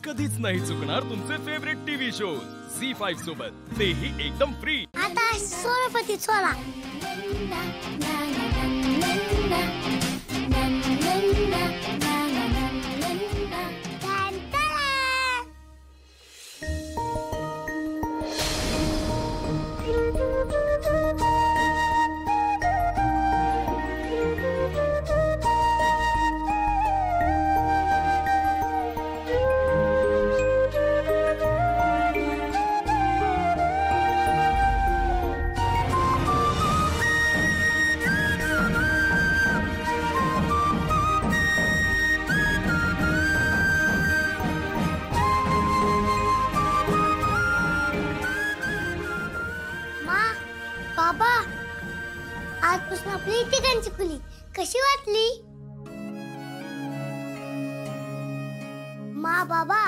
कधीच नाही चुकणार तुमचे फेवरेट टीव्ही शोज झी5 सोबत, तेही एकदम फ्री। आता सोलापती चोला बाबा, आजपासून आपली तिघांची खोली कशी वाटली? मा बाबा,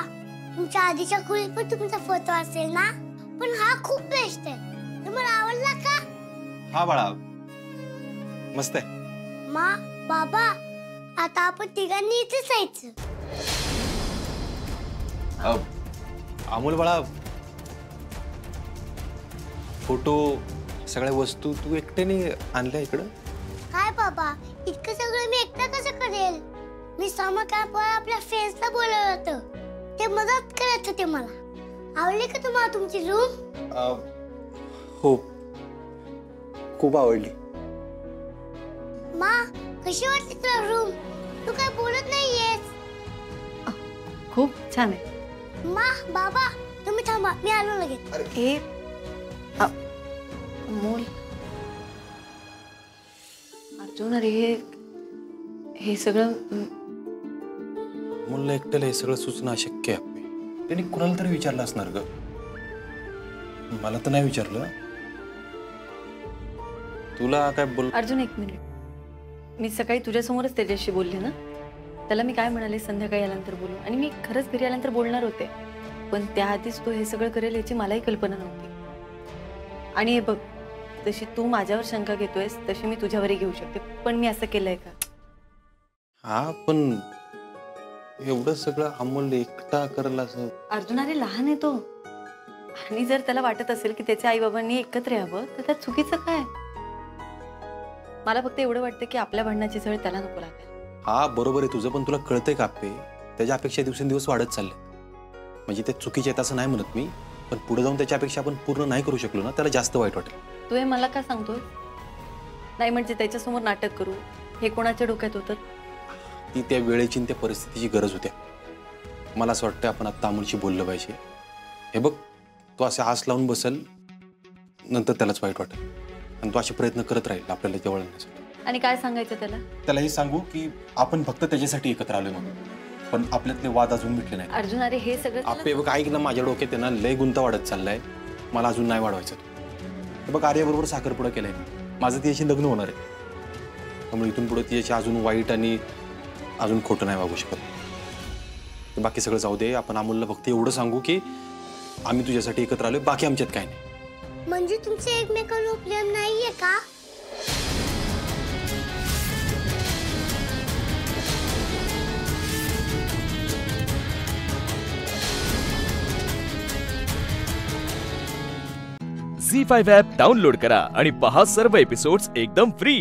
तुमच्या आधीच्या खोलीत पण तुमचा फोटो असेल ना, पण हा खूप बेस्ट आहे। तुम्हाला आवडला का? हा बाळा, मस्त आहे। मा बाबा, आता आपण तिघांनी इथेच जायचं। अमोल बाळा, फोटो सगळ्या वस्तू तू एकट्याने आणल्या इकडं? काय बाबा, इतकं सगळं मी एकटा कसं करेल? मी समर कॅम्पवर आपल्या फ्रेंड्सला बोलवलं होतं, ते मदत करत होते मला। आवडली का तुम्हाला तुमची रूम? हो, खूप आवडली। मा, कशी वाटली तुला रूम? तू काय बोलत नाहीयेस? खूप छान आहे। मा बाबा, तुम्ही थांबा, मी आलो लगेच। अमोल, अर्जुन, अरे हे सगळं मुलं एकट्याला हे सगळं सुचणं अशक्य आहे। त्यांनी कुणाला तरी विचारलं असणार ग, मला तर नाही विचारलं। तुला काय बोल? अर्जुन, एक मिनिट, मी सकाळी तुझ्यासमोरच त्याच्याशी बोलले ना, त्याला मी काय म्हणाले, संध्याकाळी आल्यानंतर बोलू, आणि मी खरंच घरी आल्यानंतर बोलणार होते, पण त्याआधीच तो हे सगळं करेल याची मलाही कल्पना नव्हती। आणि हे बघ, तशी तू माझ्यावर शंका घेतोयस तशी मी तुझ्यावरही घेऊ शकते, पण मी असं केलंय का? हा, पण एवढं सगळं अमोल एकटा करेल असं? अर्जुन, अरे लहान आहे तो, आणि जर त्याला वाटत असेल की त्याच्या आई बाबांनी एकत्र यावं तर त्यात चुकीचं काय? मला फक्त एवढं वाटतं की आपल्या भांडणाची झळ त्याला नको लागेल। हा बरोबर आहे तुझं, पण तुला कळतंय का आपे, त्याच्या अपेक्षा दिवसेंदिवस वाढत चालले। म्हणजे ते चुकीचे आहेत असं नाही म्हणत मी, पण पुढे जाऊन त्याच्या अपेक्षा आपण पूर्ण नाही करू शकलो ना, त्याला जास्त वाईट वाटेल। तू हे मला का सांगतोय? नाही म्हणजे त्याच्यासमोर नाटक करू हे कोणाच्या डोक्यात होतं? ती त्या वेळेची त्या परिस्थितीची गरज होत्या। मला असं वाटतं आपण आता अमोलशी बोललं पाहिजे। हे बघ, तो असे आस लावून बसेल, नंतर त्यालाच वाईट वाटेल, आणि तो असे प्रयत्न करत राहील आपल्याला जवळ आणण्यासाठी। आणि काय सांगायचं त्याला? त्याला हे सांगू की आपण फक्त त्याच्यासाठी एकत्र आलोय म्हणून, पण आपल्यातले वाद अजून मिटले नाही। अर्जुन, अरे हे सगळं आपे बघ, ऐक ना, माझ्या डोक्यात त्यांना लय गुंता वाढत चाललाय, मला अजून नाही वाढवायचं। बघ, आर्याबरोबर साखरपुडा केलाय मी, माझं तिच्याशी लग्न होणार आहे, त्यामुळे इथून पुढे तिच्याशी अजून वाईट आणि अजून खोटं नाही वागू शकत। बाकी सगळं जाऊ दे, आपण अमोलला फक्त एवढं सांगू की आम्ही तुझ्यासाठी एकत्र आलोय, बाकी आमच्यात काय नाही। म्हणजे तुमचे एकमेकांवर प्रेम नाहीये का? झी5 ॲप डाउनलोड करा आणि पहा सर्व एपिसोड्स एकदम फ्री।